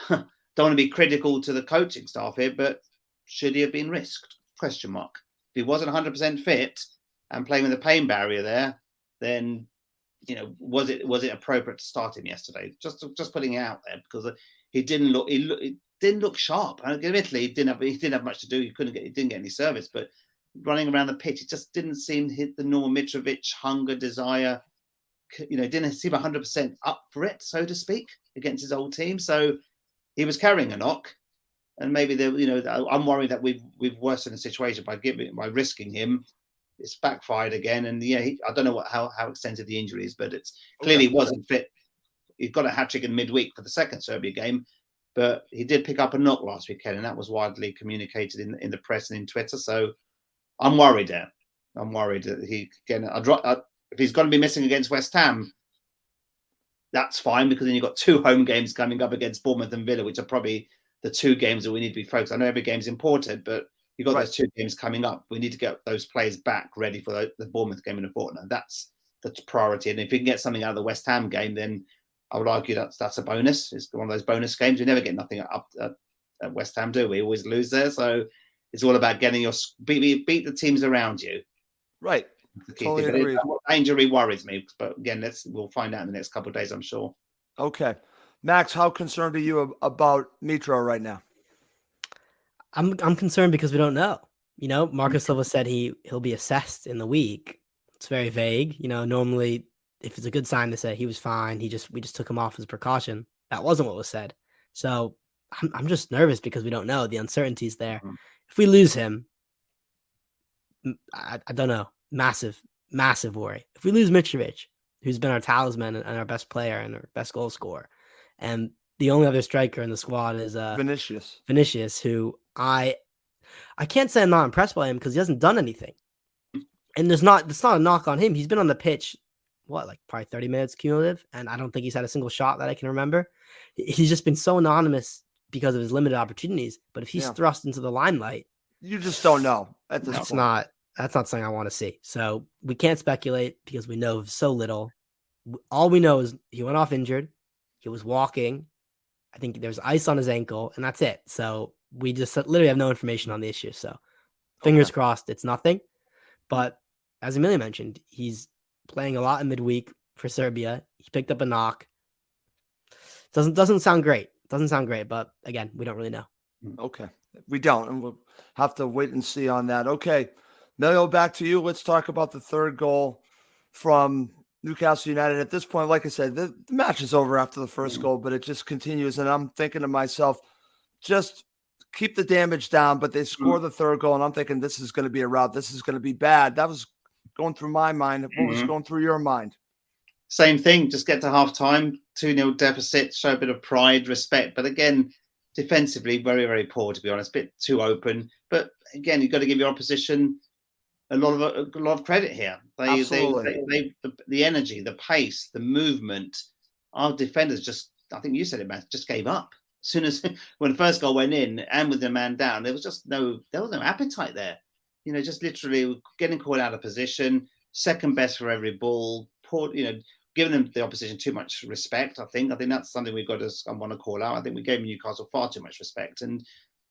don't want to be critical to the coaching staff here, but should he have been risked? Question mark. If he wasn't 100% fit and playing with the pain barrier there, then was it appropriate to start him yesterday? Just putting it out there because he didn't look sharp. Admittedly, he didn't have much to do. He didn't get any service, but running around the pitch, it just didn't seem to hit the normal Mitrovic hunger, desire. Didn't seem 100% up for it, so to speak, against his old team. So he was carrying a knock, and maybe I'm worried that we've worsened the situation by risking him. It's backfired again, and I don't know how extensive the injury is, but it's clearly he wasn't fit. He got a hat-trick in midweek for the second Serbia game, but he did pick up a knock last weekend, and that was widely communicated in the press and in Twitter. So I'm worried there. I'm worried that if he's going to be missing against West Ham, that's fine because then you've got 2 home games coming up against Bournemouth and Villa, which are probably the 2 games that we need to be focused. I know every game's important, but you've got those 2 games coming up. We need to get those players back ready for the Bournemouth game in a fortnight. That's the priority. And if we can get something out of the West Ham game, then I would argue that's a bonus. It's one of those bonus games. We never get nothing up at West Ham, do we? Always lose there. So it's all about getting beat the teams around you. Right. Totally agree. Injury worries me, but again, we'll find out in the next couple of days, I'm sure. Okay, Max, how concerned are you about Mitra right now? I'm concerned because we don't know. Marcus Silva said he'll be assessed in the week. It's very vague. Normally if it's a good sign to say he was fine, we just took him off as a precaution. That wasn't what was said. So I'm just nervous because we don't know. The uncertainty's there. If we lose him, I don't know. Massive worry. If we lose Mitrovic, who's been our talisman and our best player and our best goal scorer, and the only other striker in the squad is Vinicius, who I can't say I'm not impressed by him because he hasn't done anything. And it's not a knock on him. He's been on the pitch, probably 30 minutes cumulative, and I don't think he's had a single shot that I can remember. He's just been so anonymous because of his limited opportunities. But if he's thrust into the limelight, you just don't know at this point. That's not something I want to see. So we can't speculate because we know so little. All we know is he went off injured. He was walking. I think there's ice on his ankle, and that's it. So we just literally have no information on the issue. So fingers crossed it's nothing. But as Emilio mentioned, he's playing a lot in midweek for Serbia. He picked up a knock. Doesn't sound great. But again, we don't really know. Okay. We don't, and we'll have to wait and see on that. Okay. Emilio, back to you. Let's talk about the third goal from Newcastle United. At this point, like I said, the match is over after the first goal, but it just continues. And I'm thinking to myself, just keep the damage down. But they score the third goal, and I'm thinking this is going to be a rout. This is going to be bad. That was going through my mind. What was going through your mind? Same thing. Just get to half-time, 2-0 deficit, show a bit of pride, respect. But again, defensively, very, very poor, to be honest. A bit too open. But again, you've got to give your opposition a lot of credit here. The energy, the pace, the movement. Our defenders I think you said it, Matt, just gave up. As soon as when the first goal went in and with the man down, there was no appetite there. Just literally getting caught out of position, second best for every ball, giving them the opposition too much respect. I think that's something we've got to want to call out. I think we gave Newcastle far too much respect, and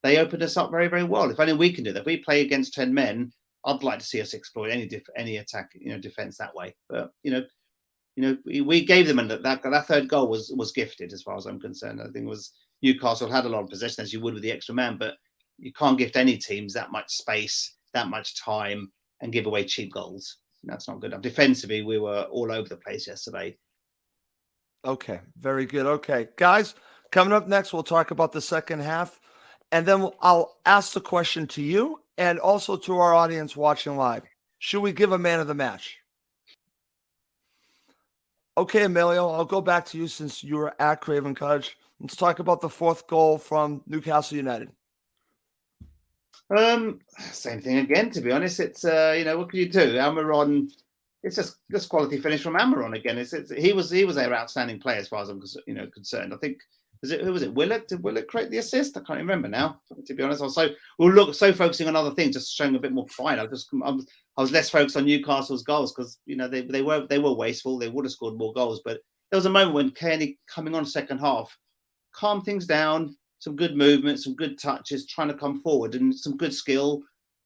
they opened us up very, very well. If only we can do that. If we play against 10 men, I'd like to see us exploit any attack, defense that way. But we gave them that third goal was gifted as far as I'm concerned. I think it was Newcastle had a lot of possession as you would with the extra man, but you can't gift any teams that much space, that much time, and give away cheap goals. That's not good enough. Defensively, we were all over the place yesterday. Okay, very good. Okay, guys, coming up next, we'll talk about the second half, and then I'll ask the question to you and also to our audience watching live. Should we give a man of the match? Okay, Emilio, I'll go back to you since you were at Craven Cottage. Let's talk about the fourth goal from Newcastle United. Same thing again. To be honest, it's what can you do? Almiron, it's just quality finish from Almiron again. He was their outstanding player as far as I'm concerned. I think who was it? Willett? Did Willett create the assist? I can't remember now. To be honest, so focusing on other things, just showing a bit more pride. I was less focused on Newcastle's goals because they were wasteful. They would have scored more goals, but there was a moment when Kearney coming on second half calmed things down. Some good movement, some good touches, trying to come forward, and some good skill.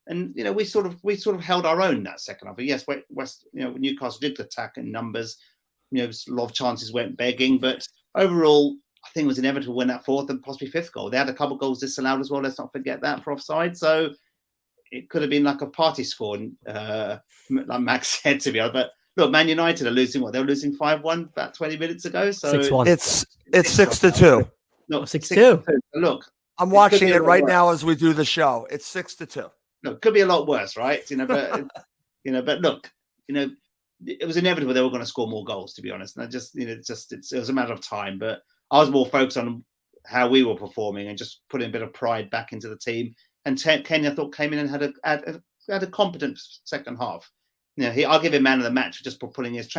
And we sort of held our own that second half. But yes, Newcastle did attack in numbers. A lot of chances went begging, but overall, I think it was inevitable when that fourth and possibly fifth goal. They had a couple of goals disallowed as well. Let's not forget that for offside. So it could have been like a party score, like Max said, to be honest. But look, Man United are losing. They were losing 5-1 about 20 minutes ago. So 6-1. It's 6-2. No, 6-2. Look, I'm watching it right now as we do the show. It's 6-2. No, it could be a lot worse, right? But but look, it was inevitable they were going to score more goals, to be honest. And it was a matter of time. But I was more focused on how we were performing and just putting a bit of pride back into the team. And Kenya, I thought, came in and had a competent second half. I'll give him man of the match for just putting his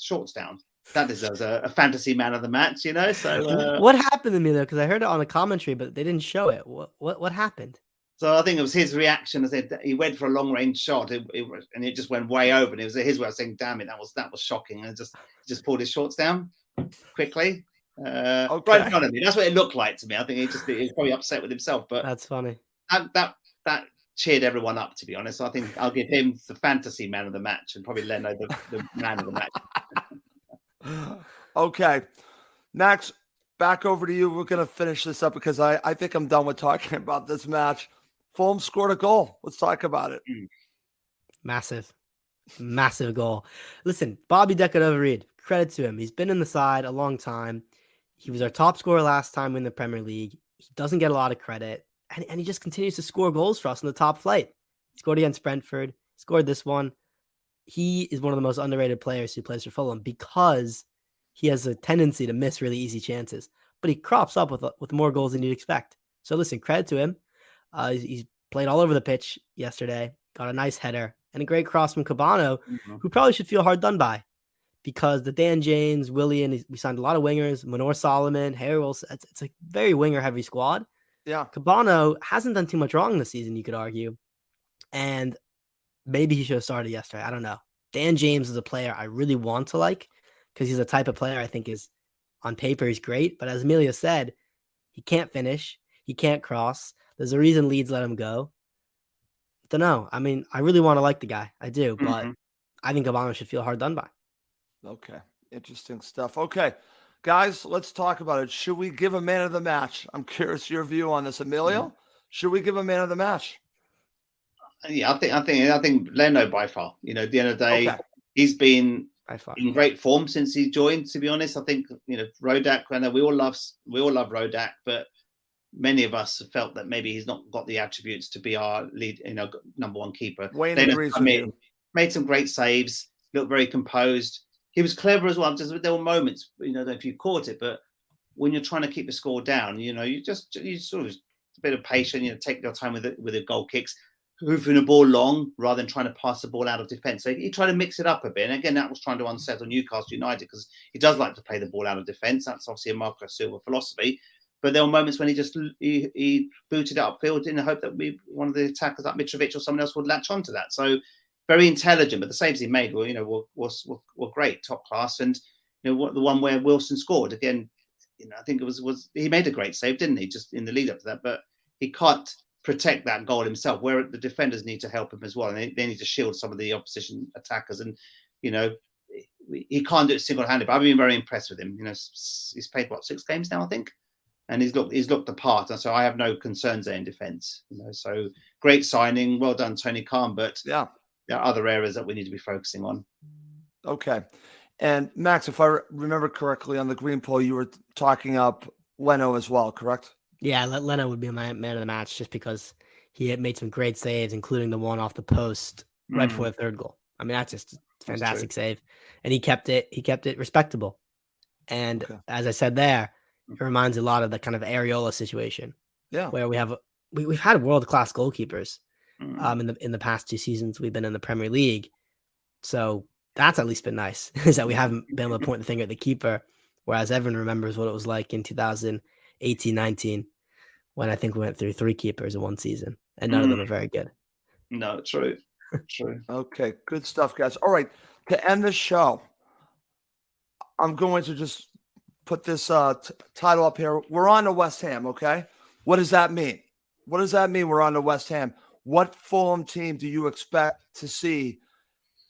shorts down. That deserves a fantasy man of the match, So what happened to me though? Because I heard it on the commentary, but they didn't show it. What happened? So I think it was his reaction as he went for a long range shot, and it just went way over. And it was his way of saying, "Damn it, that was shocking," and just pulled his shorts down quickly. Right in front of me. That's what it looked like to me. I think he was probably upset with himself. But that's funny. That cheered everyone up, to be honest. So I think I'll give him the fantasy man of the match, and probably Leno the man of the match. Okay, Max, back over to you. We're going to finish this up because I think I'm done with talking about this match. Fulham scored a goal. Let's talk about it. Massive goal. Listen, Bobby Decordova-Reid, credit to him. He's been in the side a long time. He was our top scorer last time in the Premier League. He doesn't get a lot of credit, and he just continues to score goals for us in the top flight. He scored against Brentford. He scored this one. He is one of the most underrated players who plays for Fulham because he has a tendency to miss really easy chances, but he crops up with more goals than you'd expect. So listen, credit to him. He's played all over the pitch yesterday, got a nice header and a great cross from Cabano, who probably should feel hard done by because the Dan James, Willian, we signed a lot of wingers, Manor Solomon, Harry Wilson. It's a very winger heavy squad. Yeah. Cabano hasn't done too much wrong this season, you could argue. And maybe he should have started yesterday. I don't know. Dan James is a player I really want to like because he's a type of player I think is on paper, he's great. But as Emilio said, he can't finish. He can't cross. There's a reason Leeds let him go. Don't know. I mean, I really want to like the guy. I do. But I think Cabano should feel hard done by. Okay. Interesting stuff. Okay. Guys, let's talk about it. Should we give a man of the match? I'm curious your view on this, Emilio. Should we give a man of the match? Yeah, I think Leno by far. At the end of the day, he's been in great form since he joined. To be honest, I think Rodak. I know we all love Rodak, but many of us felt that maybe he's not got the attributes to be our lead, number one keeper. Wayne agrees with you. Made some great saves, looked very composed. He was clever as well. There were moments, if you caught it, but when you're trying to keep the score down, you sort of a bit of patience, take your time with the goal kicks, hoofing the ball long rather than trying to pass the ball out of defence. So he tried to mix it up a bit. And again, that was trying to unsettle Newcastle United because he does like to play the ball out of defence. That's obviously a Marco Silva philosophy. But there were moments when he booted it upfield in the hope that one of the attackers like Mitrovic or someone else would latch onto that. So very intelligent, but the saves he made were great, top class. And the one where Wilson scored again, I think it was he made a great save, didn't he? Just in the lead up to that, but he can't protect that goal himself. Where the defenders need to help him as well, and they need to shield some of the opposition attackers. And he can't do it single-handed. But I've been very impressed with him. He's played 6 games now, I think. And he's looked the part, and so I have no concerns there in defence. So great signing, well done, Tony Khan. But yeah, there are other areas that we need to be focusing on. Okay, And Max, if I remember correctly on the green poll, you were talking up Leno as well, correct? Yeah, Leno would be my man of the match just because he had made some great saves, including the one off the post right before the third goal. I mean, that's just a fantastic save. And he kept it respectable. And as I said there, it reminds a lot of the kind of Areola situation. Yeah. Where we've had world-class goalkeepers in the past 2 seasons we've been in the Premier League. So that's at least been nice, is that we haven't been able to point the finger at the keeper, whereas everyone remembers what it was like in 2018-19 when I think we went through 3 keepers in one season, and none of them are very good. No, true. Okay, good stuff, guys. All right, to end the show, I'm going to just put this title up here. We're on to West Ham, okay? What does that mean? What does that mean we're on to West Ham? What Fulham team do you expect to see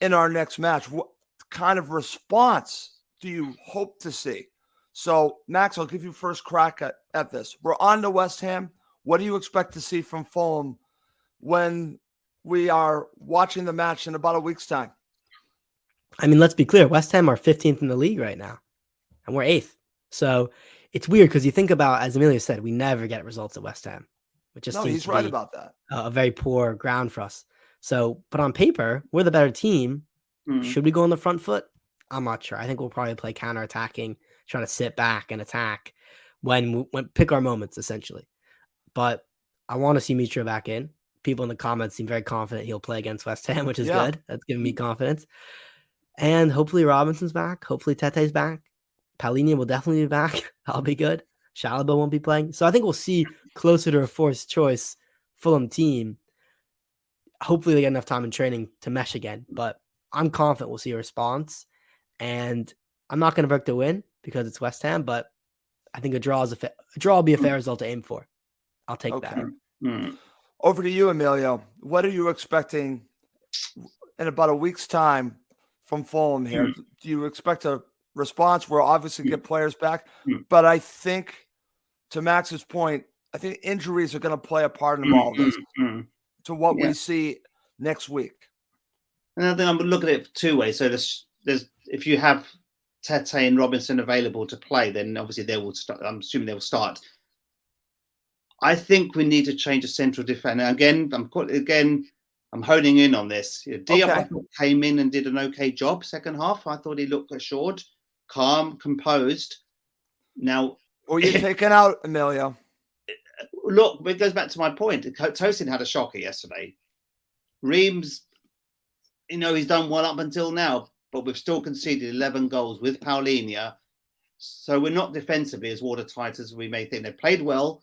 in our next match? What kind of response do you hope to see? So, Max, I'll give you first crack at this. We're on to West Ham. What do you expect to see from Fulham when we are watching the match in about a week's time? I mean, let's be clear. West Ham are 15th in the league right now, and we're 8th. So it's weird because you think about, as Emilio said, we never get results at West Ham. Which just seems he's right about that. A very poor ground for us. So, but on paper, we're the better team. Should we go on the front foot? I'm not sure. I think we'll probably play counter-attacking, trying to sit back and attack when pick our moments, essentially. But I want to see Mitro back in. People in the comments seem very confident he'll play against West Ham, which is good. That's giving me confidence. And hopefully Robinson's back. Hopefully Tete's back. Palhinha will definitely be back. That'll be good. Chalobah won't be playing. So I think we'll see closer to a forced choice Fulham team. Hopefully they get enough time in training to mesh again. But I'm confident we'll see a response. And I'm not going to predict a win because it's West Ham, but I think a draw will be a fair result to aim for. I'll take that. Over to you, Emilio. What are you expecting in about a week's time from Fulham here? Do you expect a response? We'll obviously get players back, but I think, to Max's point, I think injuries are going to play a part in all this to what we see next week. And I think I'm looking at it 2 ways. So there's if you have Tete and Robinson available to play, then obviously they will start. I'm assuming they will start. I think we need to change the central defender. Again, I'm honing in on this. Diop came in and did an okay job second half. I thought he looked assured, calm, composed. Now, or you're taking out Emilio. Look, it goes back to my point. Tosin had a shocker yesterday. Reams, he's done well up until now, but we've still conceded 11 goals with Palhinha. So we're not defensively as watertight as we may think. They played well.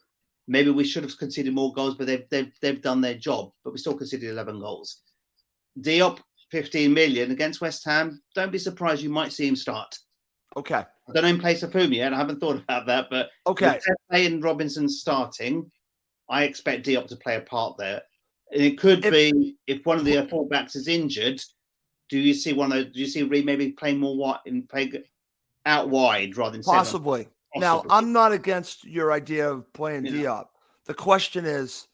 Maybe we should have conceded more goals, but they've done their job. But we still conceded 11 goals. Diop, 15 million against West Ham. Don't be surprised. You might see him start. Okay. I don't know in place of whom yet. I haven't thought about that. But with Tete and Robinson starting, I expect Diop to play a part there. And it could be if one of the fullbacks is injured. Do you see Reed maybe playing more out wide rather than possibly? Now, I'm not against your idea of playing Diop. The question is,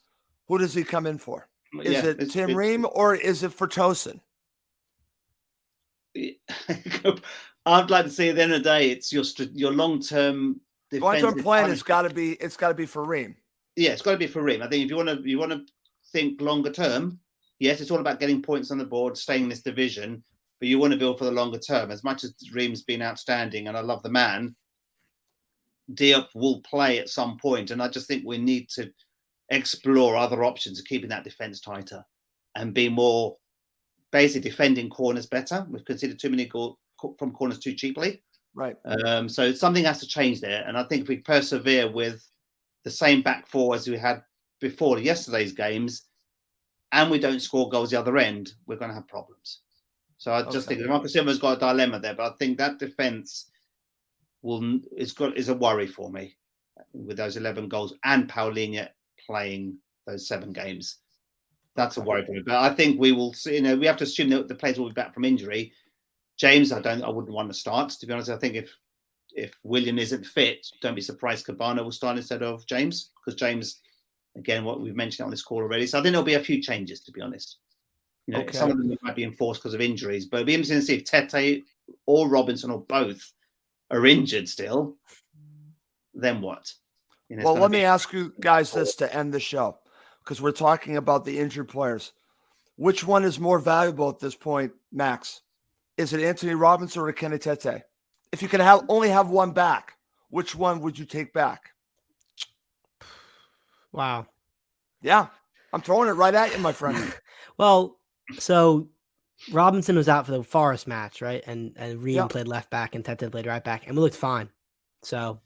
who does he come in for? Is it Tim Ream or is it for Tosin? I'd like to see at the end of the day, it's your long-term long-term plan. It's got to be for Ream. Yeah, it's got to be for Ream. I think if you want to think longer term, yes, it's all about getting points on the board, staying in this division, but you want to build for the longer term. As much as Ream's been outstanding, and I love the man, Diop will play at some point, and I just think we need to explore other options of keeping that defence tighter and be more basically defending corners better. We've conceded too many goals from corners too cheaply. Right. So something has to change there, and I think if we persevere with the same back four as we had before yesterday's games, and we don't score goals the other end, we're going to have problems. So I just think Marcus Silva's got a dilemma there, but I think that defence is a worry for me with those 11 goals and Palhinha playing those 7 games. That's a worry for me. But I think we will see, we have to assume that the players will be back from injury. James, I wouldn't want to start, to be honest. I think if Willian isn't fit, don't be surprised Cabana will start instead of James, because James, again, what we've mentioned on this call already. So I think there'll be a few changes, to be honest. Some of them might be enforced because of injuries, but it'll be interesting to see if Tete or Robinson or both are injured still, then what? Well, let me ask you guys this to end the show, because we're talking about the injured players. Which one is more valuable at this point, Max? Is it Anthony Robinson or Kenny Tete? If you could only have one back, which one would you take back? Wow. Yeah, I'm throwing it right at you, my friend. Well, so Robinson was out for the Forest match, right? And Ream played left back and Tete played right back, and we looked fine. So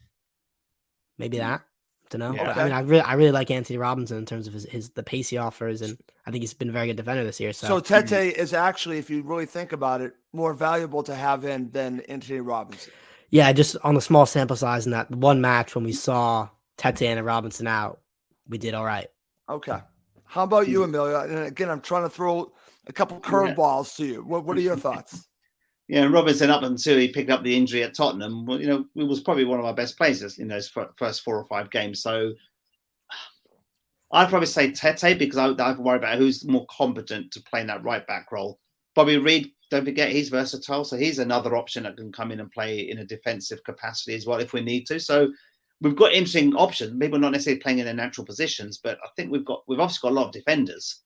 maybe that. Don't know. Yeah. But, I mean, I really like Anthony Robinson in terms of the pace he offers, and I think he's been a very good defender this year. So Tete is actually, if you really think about it, more valuable to have in than Anthony Robinson. Yeah, just on the small sample size in that one match when we saw Tete and Robinson out, we did all right. Okay. How about you, Emilio? And again, I'm trying to throw a couple curveballs to you. What are your thoughts? Yeah, and Robinson, up until he picked up the injury at Tottenham, well, it was probably one of our best players in those first 4 or 5 games. So I'd probably say Tete, because I worry about who's more competent to play in that right back role. Bobby Reid, don't forget, he's versatile, so he's another option that can come in and play in a defensive capacity as well if we need to. So we've got interesting options. Maybe we're not necessarily playing in their natural positions, but I think we've obviously got a lot of defenders,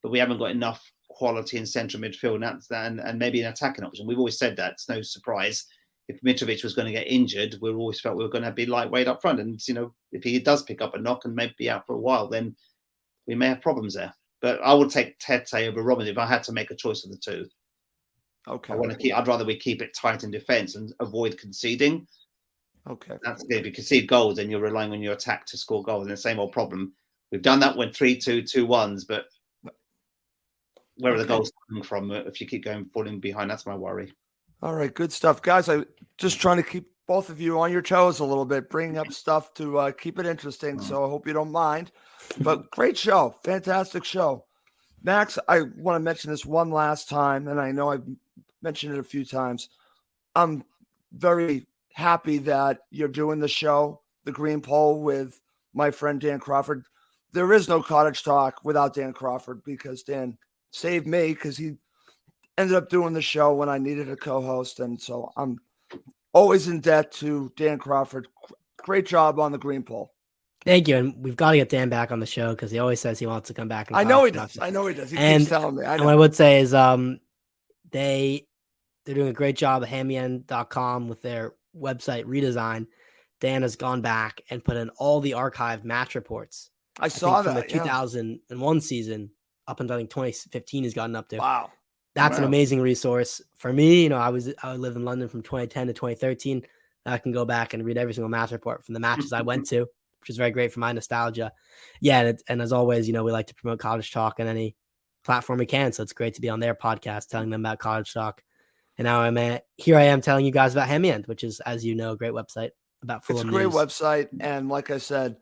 but we haven't got enough quality in central midfield and maybe an attacking option. We've always said that. It's no surprise. If Mitrovic was going to get injured, we always felt we were going to be lightweight up front. And, if he does pick up a knock and maybe be out for a while, then we may have problems there. But I would take Tete over Robinson if I had to make a choice of the two. Okay. I'd rather we keep it tight in defence and avoid conceding. Okay. That's good. If you concede goals, then you're relying on your attack to score goals. And the same old problem. We've done that when 3-2, 2-1s, but where are the goals coming from if you keep falling behind? That's my worry. All right, good stuff. Guys, I'm just trying to keep both of you on your toes a little bit, bringing up stuff to keep it interesting, so I hope you don't mind. But great show. Fantastic show. Max, I want to mention this one last time, and I know I've mentioned it a few times. I'm very happy that you're doing the show, the Green Poll, with my friend Dan Crawford. There is no Cottage Talk without Dan Crawford, because Dan saved me, because he ended up doing the show when I needed a co-host. And so I'm always in debt to Dan Crawford. Great job on the Green Poll. Thank you. And we've got to get Dan back on the show, because he always says he wants to come back. I know he does. He keeps telling me. And what I would say is they're doing a great job at hamyend.com with their website redesign. Dan has gone back and put in all the archived match reports. I saw that. From the 2001 season up until I think 2015 he's gotten up to. Wow. That's an amazing resource for me. I lived in London from 2010 to 2013. I can go back and read every single match report from the matches I went to, which is very great for my nostalgia. Yeah. And as always, we like to promote Cottage Talk on any platform we can. So it's great to be on their podcast, telling them about Cottage Talk. And now here I am telling you guys about Hemyend, which is, as you know, a great website about Fulham. It's a great website. And like I said,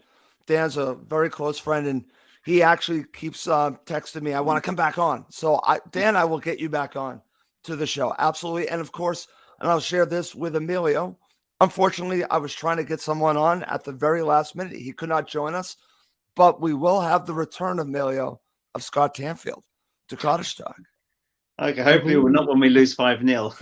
Dan's a very close friend, and he actually keeps texting me, I want to come back on. So Dan, I will get you back on to the show. Absolutely. And of course, and I'll share this with Emilio. Unfortunately, I was trying to get someone on at the very last minute. He could not join us, but we will have the return, Emilio, of Scott Tanfield to Cottage Talk. Okay, hopefully we're not when we lose 5-0.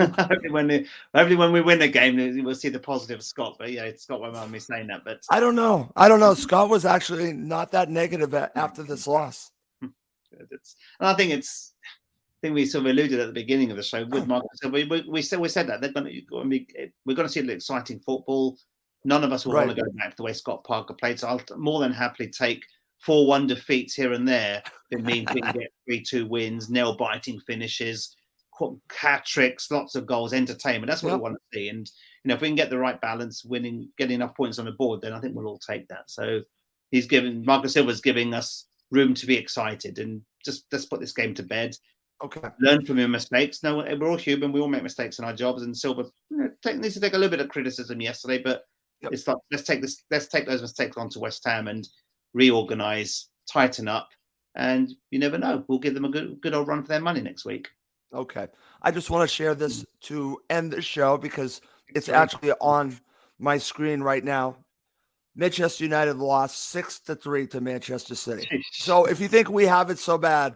hopefully when we win the game, we'll see the positive of Scott. But yeah, Scott won't mind me saying that. But I don't know. Scott was actually not that negative after this loss. And I think we sort of alluded at the beginning of the show with Marcus. So we said that we're going to see exciting football. None of us will want to go back to the way Scott Parker played. So I'll more than happily take 4-1 defeats here and there. It means we can get 3-2 wins, nail-biting finishes, hat tricks, lots of goals, entertainment. That's what we want to see. And if we can get the right balance, getting enough points on the board, then I think we'll all take that. So Marcus Silva's giving us room to be excited, and just let's put this game to bed. Okay. Learn from your mistakes. No, we're all human. We all make mistakes in our jobs. And Silva needs to take a little bit of criticism yesterday, but it's like, let's take those mistakes on to West Ham and reorganize, tighten up, and you never know. We'll give them a good old run for their money next week. Okay. I just want to share this to end the show, because it's actually on my screen right now. Manchester United lost 6-3 to Manchester City. So if you think we have it so bad,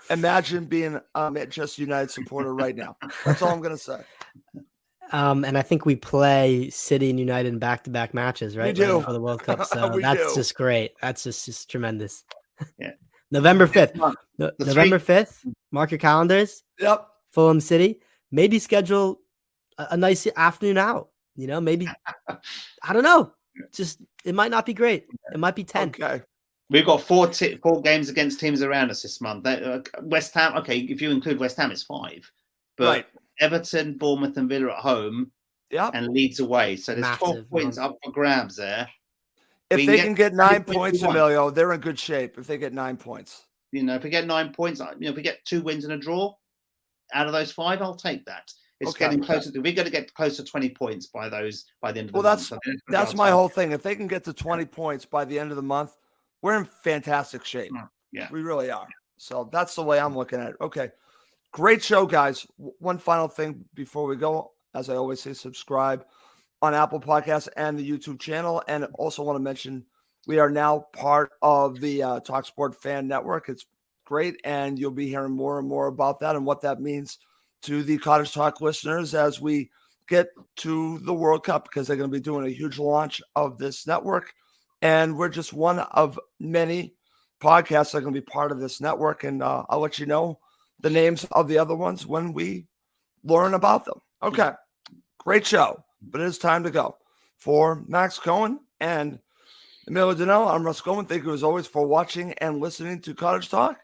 imagine being a Manchester United supporter right now. That's all I'm going to say. And I think we play City and United in back-to-back matches, right? do. Right before the World Cup. So We that's do. just great. That's just tremendous. Yeah. November 5th. The November 5th. Mark your calendars. Yep. Fulham City. Maybe schedule a nice afternoon out. You know, maybe I don't know. Just it might not be great. It might be 10. Okay. We've got four games against teams around us this month. West Ham, okay, if you include West Ham, it's 5. But Right. Everton, Bournemouth, and Villa at home, Yep. and Leeds away. So there's 12 Massive points month. up for grabs there. If they can get 9 20 points, points, Emilio, they're in good shape. If they get 9 points. You know, if we get 9 points, if we get 2 wins and a draw out of those 5, I'll take that. It's Okay. getting closer. We're going to get close to 20 points by the end of the Well, month. that's my whole thing. If they can get to 20 points by the end of the month, we're in fantastic shape. Yeah. We really are. So that's the way I'm looking at it. Okay. Great show, guys. One final thing before we go. As I always say, subscribe on Apple Podcasts and the YouTube channel. And also want to mention we are now part of the talkSPORT Fan Network. It's great. And you'll be hearing more and more about that and what that means to the Cottage Talk listeners as we get to the World Cup, because they're going to be doing a huge launch of this network. And we're just one of many podcasts that are going to be part of this network. And I'll let you know the names of the other ones when we learn about them. Okay. Great show, but it is time to go. For Max Cohen and Emilio Danell, I'm Russ Goldman. Thank you as always for watching and listening to Cottage Talk.